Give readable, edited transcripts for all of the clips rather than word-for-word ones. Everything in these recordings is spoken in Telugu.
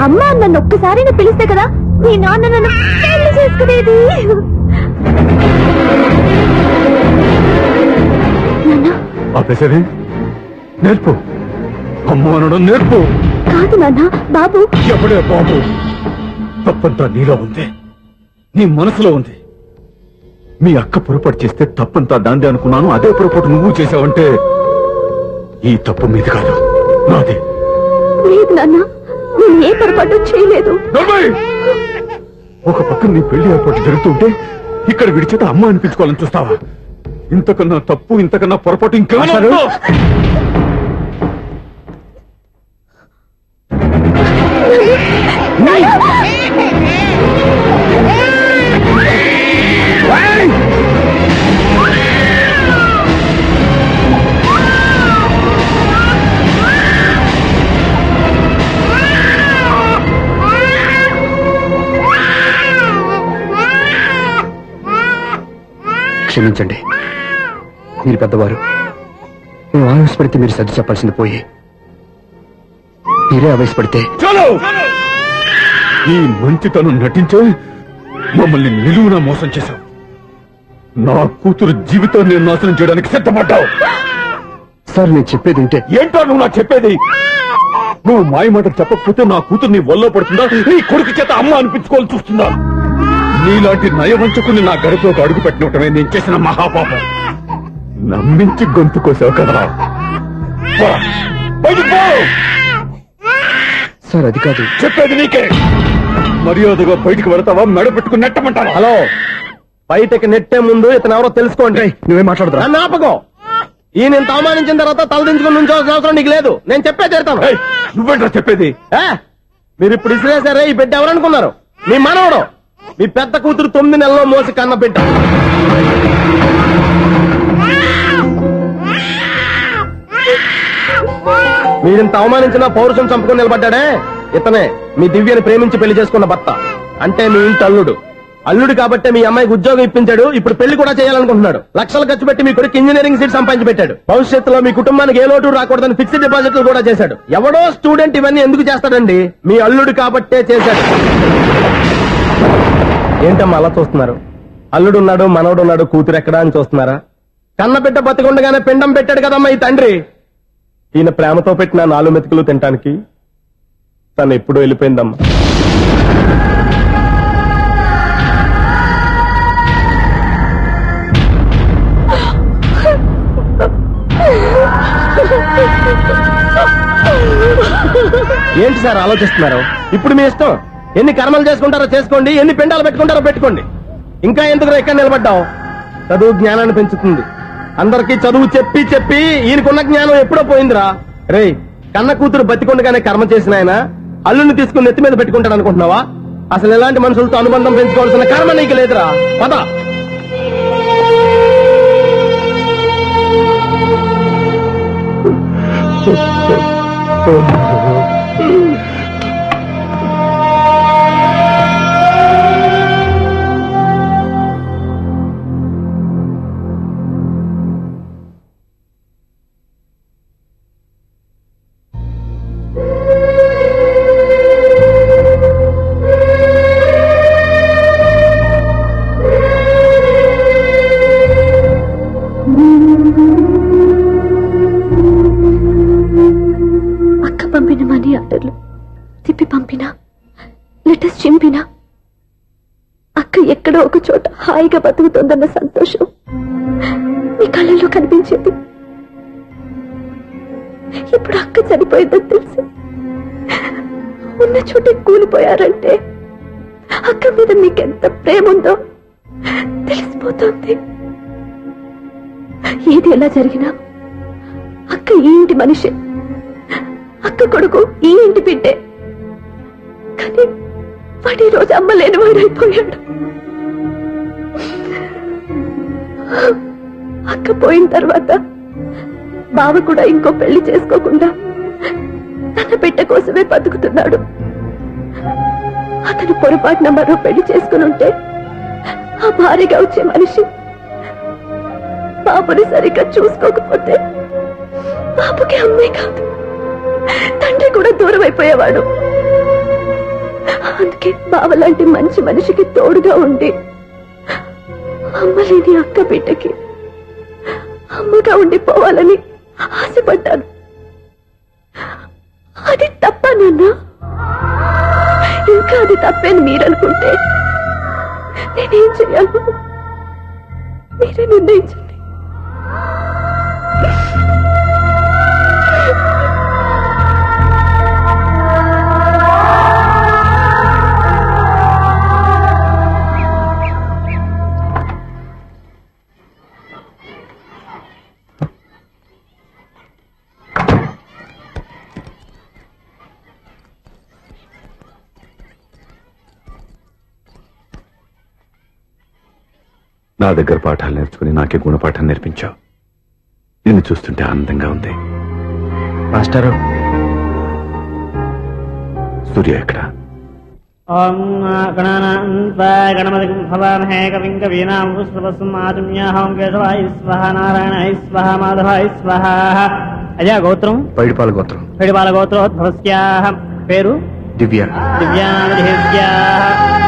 అమ్మ నన్ను ఒక్కసారి పిలిస్తే కదా మీ నాన్న నన్ను పెళ్లి చేసుకునేది. ఆపేసరి నేర్పు, అమ్మ అనడం నేర్పు. కాదు నాన్న, బాబు. ఎప్పుడే బాబు, తప్పంతా నీలో ఉంది, నీ మనసులో ఉంది. మీ అక్క పొరపాటు చేస్తే తప్పంతా దాందే అనుకున్నాను. అదే పొరపాటు నువ్వు చేసావంటే ఈ తప్పు మీది కాదు, నాది. లేదు నాన్న, నేను ఏ పొరపాటు చేయలేదు. ఒక పక్కన నీ పెళ్లి ఏర్పాటు జరుగుతుంటే ఇక్కడ విడిచేత అమ్మ అనిపించుకోవాలని చూస్తావా? ఇంతకన్నా తప్పు, ఇంతకన్నా పొరపాటు ఇంకేమన్నా? క్షమించండి, మీరు పెద్దవారు. మేము ఆవేశపడితే మీరు సర్ది చెప్పాల్సింది పోయి మీరే ఆవేశపడితే. చాలు, ఈ మంచితనం నటించే మమ్మల్ని నిలువునా మోసం చేశావు. నా కూతురు జీవితాన్ని నాశనం చేయడానికి సిద్ధపడ్డావు. సార్, నేను చెప్పేది ఉంటే. ఏంటో నువ్వు నాకు చెప్పేది? నువ్వు మాయ మాటలు చెప్పకపోతే నా కూతురు నీ వల్ల పడుతుందా, నీ కొడుకు చేత అమ్మ అనిపించుకోవాలని చూస్తుందా? నీలాంటి నయవంచుకుని నా గడపలోకి అడుగు పెట్టినటమే నేను చేసిన మహాపాపం. నమ్మించి గొంతు కోసావు కదా. సార్, అది కాదు. చెప్పేది నీకే. మర్యాదగా బయటికి వెళతావా, మెడ పెట్టుకుని నెట్టమంటావా? హలో, బయటకి నెట్టే ముందు ఇతను ఎవరో తెలుసుకోండి. నువ్వే మాట్లాడుతున్నా. నన్ను ఆపకో. ఈయన ఇంత అవమానించిన తర్వాత తలదించుకుని నుంచోవాల్సిన అవసరం నీకు లేదు. నేను చెప్పే తీరుతాను. నువ్వేంటో చెప్పేది? మీరు ఇప్పుడు ఇసిరేసారే, ఈ బిడ్డ ఎవరనుకున్నారు? మీ మనవడు, మీ పెద్ద కూతురు 9 నెలల్లో మోసి కన్న బిడ్డ. మీరింత అవమానించిన పౌరుషం చంపుకొని నిలబడ్డాడే, ఇతనే మీ దివ్యని ప్రేమించి పెళ్లి చేసుకున్న భర్త. అంటే మీ ఇంటి అల్లుడు. అల్లుడు కాబట్టే మీ అమ్మాయికి ఉద్యోగం ఇప్పించాడు. ఇప్పుడు పెళ్లి కూడా చేయాలనుకుంటున్నాడు. లక్షలు ఖర్చు పెట్టి మీ కొడుకు ఇంజనీరింగ్ సీట్ సంపాదించి పెట్టాడు. భవిష్యత్తులో మీ కుటుంబానికి ఏ లోటు రాకూడదని ఫిక్స్డ్ డిపాజిట్లు కూడా చేశాడు. ఎవడో స్టూడెంట్ ఇవన్నీ ఎందుకు చేస్తాడండి? మీ అల్లుడు కాబట్టే చేశాడు. ఏంటమ్మా అలా చూస్తున్నారు? అల్లుడున్నాడు, మనవడున్నాడు, కూతురు ఎక్కడా అని చూస్తున్నారా? కన్నబిడ్డ బతికుండగానే పిండం పెట్టాడు కదమ్మా ఈ తండ్రి. ఈయన ప్రేమతో పెట్టిన 4 మెతుకులు తినటానికి తను ఎప్పుడూ వెళ్ళిపోయిందమ్మా. ఏంటి సార్ ఆలోచిస్తున్నారు? ఇప్పుడు మీ ఇష్టం. ఎన్ని కర్మలు చేసుకుంటారో చేసుకోండి, ఎన్ని పిండాలు పెట్టుకుంటారో పెట్టుకోండి. ఇంకా ఎందుకు ఎక్కడ నిలబడ్డావు? చదువు జ్ఞానాన్ని పెంచుతుంది. అందరికీ చదువు చెప్పి చెప్పి ఈయనకున్న జ్ఞానం ఎప్పుడో పోయిందిరా. రే, కన్న కూతురు బతికొండగానే కర్మ చేసిన ఆయన అల్లుని తీసుకుని నెత్తి మీద పెట్టుకుంటాడు అనుకుంటున్నావా? అసలు ఎలాంటి మనుషులతో అనుబంధం పెంచుకోవాల్సిన కర్మ నీకు లేదురా. పద. పంపిన మనీ ఆర్డర్లు తిప్పి పంపినా, లెటర్స్ చింపినా అక్క ఎక్కడో ఒక చోట హాయిగా బతుకుతోందన్న సంతోషం మీ కళ్ళల్లో కనిపించేది. ఇప్పుడు అక్క చనిపోయిందని తెలిసి ఉన్న చోటే కూలిపోయారంటే అక్క మీద మీకెంత ప్రేమ ఉందో తెలిసిపోతుంది. ఏది ఎలా జరిగినా అక్క ఈ ఇంటి మనిషి, అక్క కొడుకు ఈ ఇంటి బిడ్డే. కానీ వాడి రోజు అమ్మ లేనివాడైపోయాడు. అక్క పోయిన తర్వాత బావ కూడా ఇంకో పెళ్లి చేసుకోకుండా తన బిడ్డ కోసమే బతుకుతున్నాడు. అతను పొరపాటున మరో పెళ్లి చేసుకుని ఉంటే ఆ భార్యగా వచ్చే మనిషి బాబుని సరిగ్గా చూసుకోకపోతే బాబుకి అమ్మే కాదు తండ్రి కూడా దూరం అయిపోయేవాడు. అందుకే బావలాంటి మంచి మనిషికి తోడుగా ఉండి అమ్మ లేని అక్క బిడ్డకి అమ్మగా ఉండిపోవాలని ఆశపడ్డాను. అది తప్ప నాన్న? ఇంకా అది తప్పని మీరనుకుంటే నేనేం చేయాలి? మీరే నిర్ణయించండి. నా దగ్గర పాఠాలు నేర్చుకుని నాకే గుణపాఠం నేర్పించావు. నిన్ను చూస్తుంటే ఆనందంగా ఉంది. మాస్టరు, సూర్య ఎక్కడ? ఓం గణపతి భవామహే కవిం కవీనాం పుష్పవసుమాతుమ్యాహం కేశవాయ స్వహ నారాయణాయ స్వహ మాధవాయ స్వహ. అజా గోత్రం పైడిపాల గోత్రం. పైడిపాల గోత్రోద్భవస్యాః. పేరు దివ్య. దివ్యానామధేస్యాః.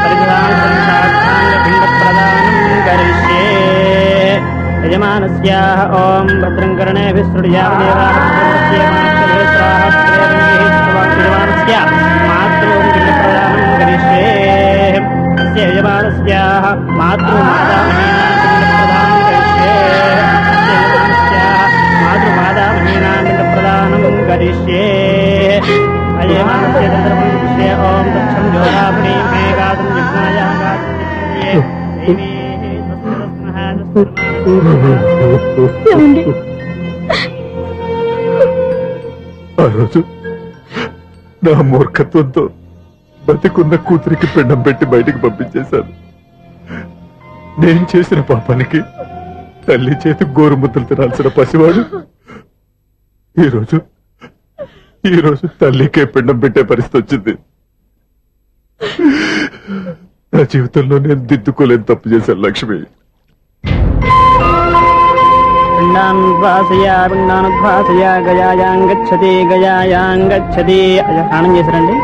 పరిధానసంసాంగపిండప్రదానం కరిష్యే. యజమానస్యాః ఓం భద్రం కర్ణేభిः శృణుయామదేవాः. యజమానస్యాః మాతృం పిండప్రదానం కరిష్యే. అస్య యజమానస్యాః మాతృమాతామహీనాం పిండప్రదానం కరిష్యే. మాతృమాతామహీనాం పిండప్రదానం కరిష్యే. అజయమానస్య చంద్రమంత్రిష్యే. ఓం దక్షం జ్యోతాపుణీం మేఘాతం జిహ్నాయాం గాతం ఏమండి? ఆ రోజు నా మూర్ఖత్వంతో బతికున్న కూతురికి పిండం పెట్టి బయటికి పంపించేశాను. నేను చేసిన పాపానికి తల్లి చేతి గోరుముద్దలు తినాల్సిన పసివాడు ఈ రోజు తల్లికే పిండం పెట్టే పరిస్థితి వచ్చింది. నా జీవితంలో నేను దిద్దుకోలేని తప్పు చేశాను లక్ష్మి. పిండానుద్వాసయ గయాయాం గచ్చతి. స్నానం చేశారండి?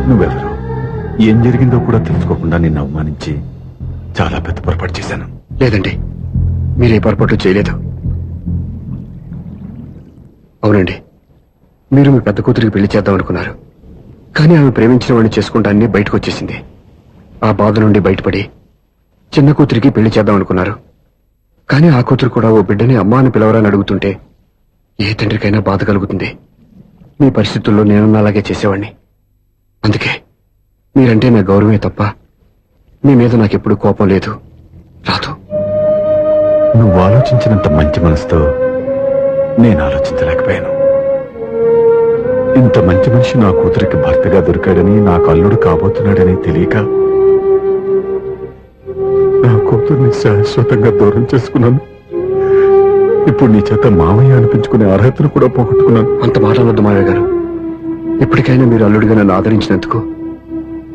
నువ్వెవరు? ఏం జరిగిందో కూడా తెలుసుకోకుండా నిన్ను అవమానించి చాలా పెద్ద పొరపాటు చేశాను. లేదండి, మీరే పొరపాటు చేయలేదు. అవునండి, మీరు మీ పెద్ద కూతురికి పెళ్లి చేద్దాం అనుకున్నారు. కానీ ఆమె ప్రేమించిన వాడిని చేసుకుంటానని బయటకు వచ్చేసింది. ఆ బాధ నుండి బయటపడి చిన్న కూతురికి పెళ్లి చేద్దాం అనుకున్నారు. కానీ ఆ కూతురు కూడా ఓ బిడ్డని అమ్మా అని పిలవరని అడుగుతుంటే ఏ తండ్రికైనా బాధ కలుగుతుంది. మీ పరిస్థితుల్లో నేనున్న అలాగే చేసేవాడిని. అందుకే మీరంటే నా గౌరవమే తప్ప మీ మీద నాకెప్పుడు కోపం లేదు, రాదు. నువ్వు ఆలోచించినంత మంచి మనసుతో నేను ఆలోచించలేకపోయాను. ఇంత మంచి మనిషి నా కూతురికి భర్తగా దొరికాడని, నాకు అల్లుడు కాబోతున్నాడని తెలియక నా కూతుర్ని శాశ్వతంగా దూరం చేసుకున్నాను. ఇప్పుడు నీ చేత మామయ్య అనిపించుకునే అర్హతను కూడా పోగొట్టుకున్నాను. అంత మాటలొద్దు మావయ్య గారు. ఇప్పటికైనా మీరు అల్లుడిగా నన్ను ఆదరించినందుకు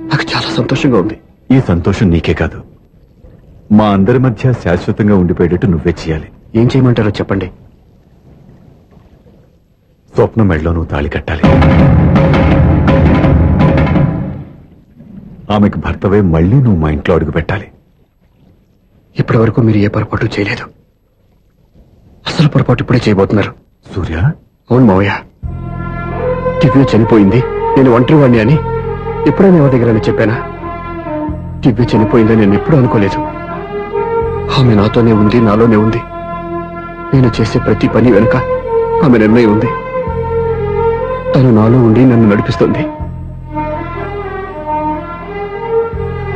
నాకు చాలా సంతోషంగా ఉంది. ఈ సంతోషం నీకే కాదు, మా అందరి మధ్య శాశ్వతంగా ఉండిపోయేటట్టు నువ్వే చేయాలి. ఏం చేయమంటారో చెప్పండి. స్వప్న మెడలో నువ్వు తాళి కట్టాలి. ఆమెకు భర్తవే మళ్ళీ నువ్వు మా ఇంట్లో అడుగు పెట్టాలి. ఇప్పటి వరకు మీరు ఏ పొరపాటు చేయలేదు. అసలు పొరపాటు ఇప్పుడే చేయబోతున్నారు. సూర్య, అవును మావయ్య, దివ్య చనిపోయింది, నేను ఒంటరి వాణ్ణి అని ఎప్పుడైనా ఎవరి దగ్గర చెప్పానా? దివ్య చనిపోయిందని నేను ఎప్పుడూ అనుకోలేదు. ఆమె నాతోనే ఉంది, నాలోనే ఉంది. నేను చేసే ప్రతి పని వెనుక ఆమె నిర్ణయం ఉంది. తను నాలో ఉండి నన్ను నడిపిస్తుంది.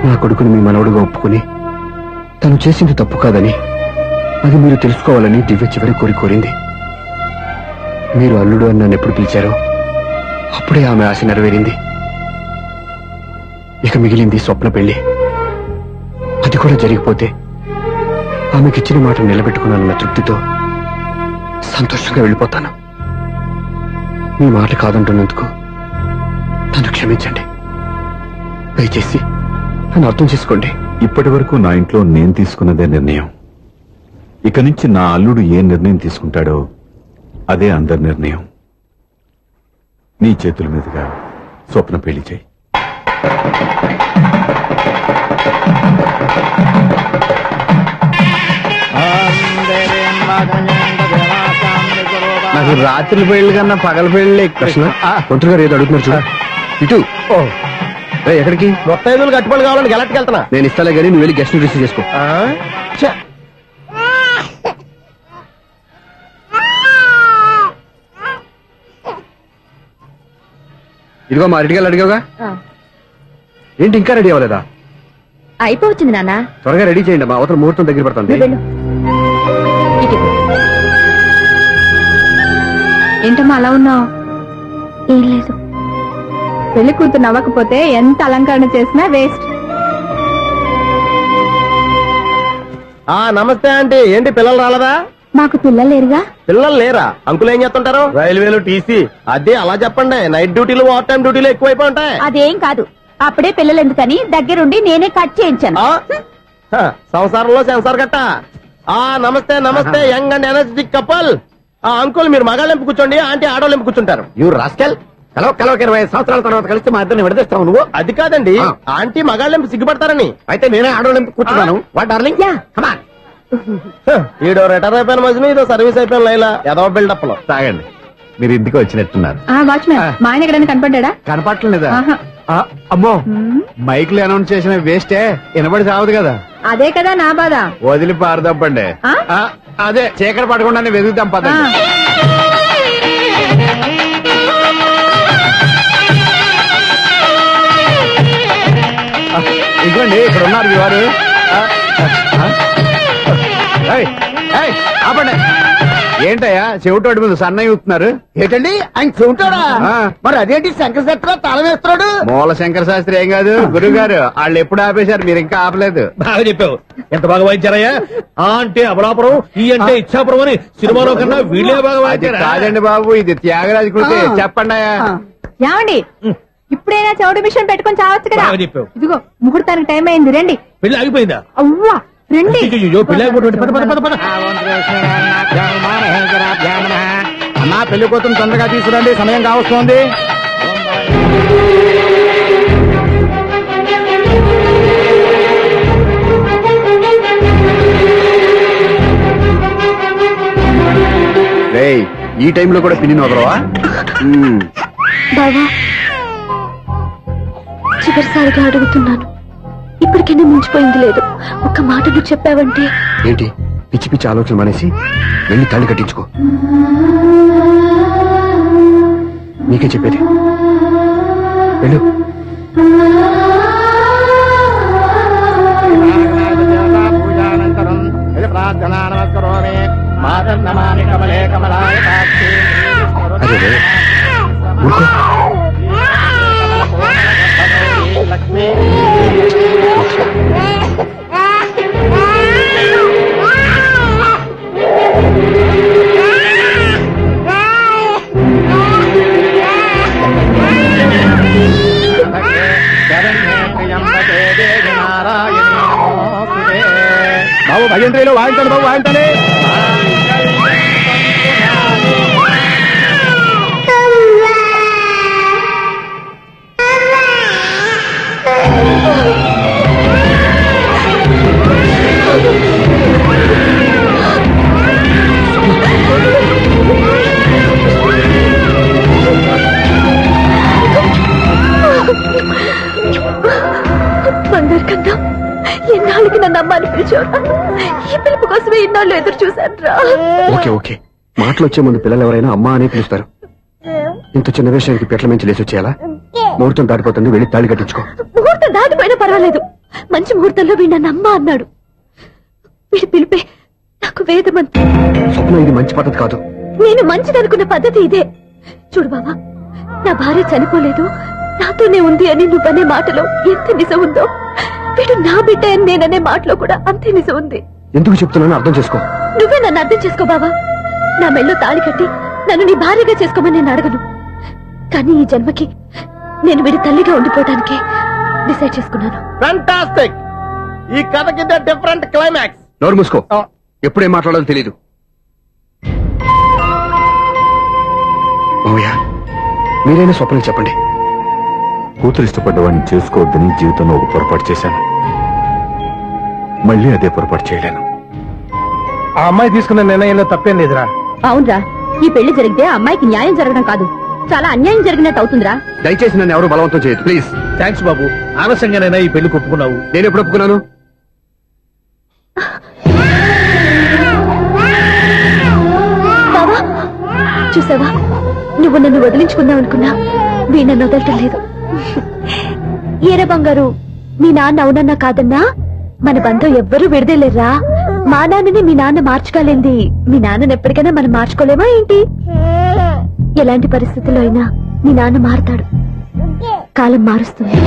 నా కొడుకుని మీ మనవడుగా ఒప్పుకుని తను చేసింది తప్పు కాదని అది మీరు తెలుసుకోవాలని దివ్య చివరి కోరింది. మీరు అల్లుడు అని నన్ను ఎప్పుడు పిలిచారో అప్పుడే ఆమె ఆశ నెరవేరింది. ఇక మిగిలింది స్వప్న పెళ్లి. అది కూడా జరిగిపోతే ఆమెకిచ్చిన మాట నిలబెట్టుకున్నానన్న తృప్తితో సంతోషంగా వెళ్ళిపోతాను. మీ మాట కాదంటున్నందుకు నన్ను క్షమించండి. దయచేసి నన్ను అర్థం చేసుకోండి. ఇప్పటి వరకు నా ఇంట్లో నేను తీసుకున్నదే నిర్ణయం. ఇక నుంచి నా అల్లుడు ఏ నిర్ణయం తీసుకుంటాడో అదే అందరి నిర్ణయం. నీ చేతుల మీదుగా స్వప్న పెళ్లి చేయి. నాకు రాత్రి పెళ్లి కన్నా పగల పెళ్లి కృష్ణ. మంత్రి గారు ఏదో అడుగుతున్నారు చూడ. ఇటు ఎక్కడికి? మొత్తం ఐదులు కట్టుబడి కావాలని గెలట్కి వెళ్తున్నా. నేను ఇస్తాలే గానీ నువ్వు వెళ్ళి గెస్ట్ రిసీవ్ చేసుకో. ఇదిగో మా అరటిగా అడిగావుగా, ఏంటి ఇంకా రెడీ అవ్వలేదా? అయిపోవచ్చింది నాన్న. త్వరగా రెడీ చేయండి, మా అవతల ముహూర్తం దగ్గర పడుతుంది. ఏంటమ్మా అలా ఉన్నావు? ఏం లేదు. పెళ్లి కూతురు నవ్వకపోతే ఎంత అలంకరణ చేసినా వేస్ట్. నమస్తే ఆంటీ. ఏంటి పిల్లలు రాలేదా? మాకు పిల్లలు లేరుగా. పిల్లలు లేరా? అంకులు ఏం చేస్తుంటారు? రైల్వేలు టీసీ. అదే అలా చెప్పండి. నైట్ డ్యూటీలు ఓవర్ టైం డ్యూటీలు ఎక్కువైపోయి ఉంటాయి. అదేం కాదు. అప్పుడే పిల్లలు ఎందుకని దగ్గరుండి నేనే కట్ చేయించాను. సంసారంలో సెన్సార్ గట్ట. నమస్తే నమస్తే young and energetic couple. Uncle మీరు మగాళ్ళెంపు కూర్చోండి, ఆంటీ ఆడోళ్ళెంపు కూర్చుంటారు. యూ రాస్కెల్, కలవ 20 సంవత్సరాల తర్వాత కలిసి మా ఇద్దరిని విడదీస్తావు నువ్వు. అది కాదండి, ఆంటీ మగాళ్ళెంపు సిగ్గుపడతారని. అయితే నేనే ఆడోళ్ళెంపు కూర్చున్నాను. What darling? ఈడో రిటైర్ అయిపోయిన మధ్యన ఇదో సర్వీస్ అయిపోయిన లైలా ఏదో బిల్డప్ లో. తాగండి, మీరు ఇంటికి వచ్చినట్టున్నారు. వాచ్మెన్ మా ఆయన ఎక్కడైనా కనపడ్డా? కనపట్లేదా? అమ్మో, మైక్ లో అనౌన్స్ చేసిన వేస్టే, వినబడి సావదు కదా. అదే కదా నా బాధ. వదిలి పారదప్పండి. అదే చీకటి పడకుండానే వెతుకుతాం పదండి. ఇదిగోండి ఇక్కడ ఉన్నారు మీ వారు. ఆపండి. ఏంటయ్యా చెవిటోడి మీద సన్నయ్య చూస్తున్నారు? ఏంటండి ఆయన చెబుతాడా? మరి అదేంటి శంకర శక్తిలో తల వేస్తున్నాడు? మూల శంకర శాస్త్రి ఏం కాదు గురువు గారు, వాళ్ళు ఎప్పుడు ఆపేశారు, మీరు ఇంకా ఆపలేదు. బాగా చెప్పావు. ఎంత బాగా వాయించారయ్యా. అంటే అమలాపురం, ఈ అంటే ఇచ్చాపురం అని సినిమాలో కన్నా వీళ్ళే బాగా అది వాయించారు. కాదండి బాబు, ఇది త్యాగరాజ కృతి. చెప్పండి అయ్యా. ఏమండి ఇప్పుడైనా చౌడు మిషన్ పెట్టుకొని చావచ్చు కదా. బాగా చెప్పావు. ఇదిగో ముహూర్తానికి టైం అయింది, రండి. పెళ్లి ఆగిపోయిందా? అవ్వా రండి. పెళ్లి ఆగిపోతుంది. అమ్మా పెళ్లి కూతురు తొందరగా తీసుకురండి, సమయం కావస్తోంది. ఈ టైంలో కూడా పిన్ని వదలవా? బావా చివరిసారిగా అడుగుతున్నాను, ఇప్పటికైనా మించిపోయింది లేదు. ఒక్క మాట నువ్వు చెప్పావంటే. ఏంటి పిచ్చి పిచ్చి ఆలోచన మానేసి వెళ్ళి తాళి కట్టించుకో. నీకే చెప్పేది, వెళ్ళు. అదే ఊరుకో. బాబు భజంత్రిలో వాయించండి బాబు, వాయించాలి. బంగారు కన్నా ఎన్నాళ్ళకి నన్ను అమ్మాని పిలిచావు. ఈ పిలుపు కోసమే ఇన్నాళ్ళు ఎదురు చూశాను రా. ఓకే ఓకే, మాటలు వచ్చే ముందు పిల్లలు ఎవరైనా అమ్మా అనే పిలుస్తారు. ఇంత చిన్న విషయానికి పెట్ల మించి లేచి వచ్చేయాలా? ముహూర్తం దాటిపోతుంది, వెళ్ళి తాళి కట్టించుకో. ముహూర్తం దాటిపోయినా పర్వాలేదు, మంచి ముహూర్తంలో వీడు నన్ను అమ్మ అన్నాడు. వీడి పిలిపే నాకు వేదమంతి. స్వప్న, ఇది మంచి పద్ధతి కాదు. నేను మంచిదనుకున్న పద్ధతి ఇదే. చూడు బావా, నా భార్య చనిపోలేదు, నాతోనే ఉంది అని నువ్వనే మాటలో ఎంత నిజం ఉందో, వీడు నా బిడ్డ అని నేననే మాటలో కూడా అంతే నిజం ఉంది. ఎందుకు చెప్తున్నానో అర్థం చేసుకో. నువ్వే నన్ను అర్థం చేసుకో బావా. నా మెళ్ళో తాళి కట్టి నన్ను నీ భార్యగా చేసుకోమని నేను అడగను. కానీ ఈ జన్మకి నేను వీడి తల్లిగా ఉండిపోవడానికి డిసైడ్ చేసుకున్నాను. ఫ్యాంటాస్టిక్. ఈ కథకి డిఫరెంట్ క్లైమాక్స్. నోరు మూసుకో. ఎప్పుడేం మాట్లాడాలో తెలీదు. మావయ్య, మీరైనా స్వప్నకి చెప్పండి. కూతురు ఇష్టపడ్డవాడిని చేసుకోవద్దని జీవితంలో ఒక పొరపాటు చేశాను. మళ్ళీ అదే పొరపాటు చేయలేను. ఆ అమ్మాయి తీసుకున్న నిర్ణయంలో తప్పేం లేదురా. అవునరా, ఈ పెళ్లి జరిగితే అమ్మాయికి న్యాయం జరగడం కాదు, చాలా అన్యాయం జరిగినట్టు అవుతుందిరా. దయచేసి నన్ను ఎవరు బలవంతం చేయదు, ప్లీజ్. థ్యాంక్స్ బాబు. ఆలస్యంగానైనా ఈ పెళ్లి ఒప్పుకున్నావు. నేను ఎప్పుడు ఒప్పుకున్నాను? బావా, చూసావా, నువ్వు నన్ను వదిలించుకుందాం అనుకున్నా వీ నన్ను వదలటం లేదు. ఏరా బంగారు, మీ నాన్న అవునన్నా కాదన్నా మన బంధం ఎవ్వరూ విడదలేరా. మా నాన్నని మీ నాన్న మార్చుకోలేంది, మీ నాన్నని ఎప్పటికైనా మనం మార్చుకోలేమా ఏంటి? ఎలాంటి పరిస్థితుల్లో అయినా మీ నాన్న మారుతాడు, కాలం మారుస్తుంది.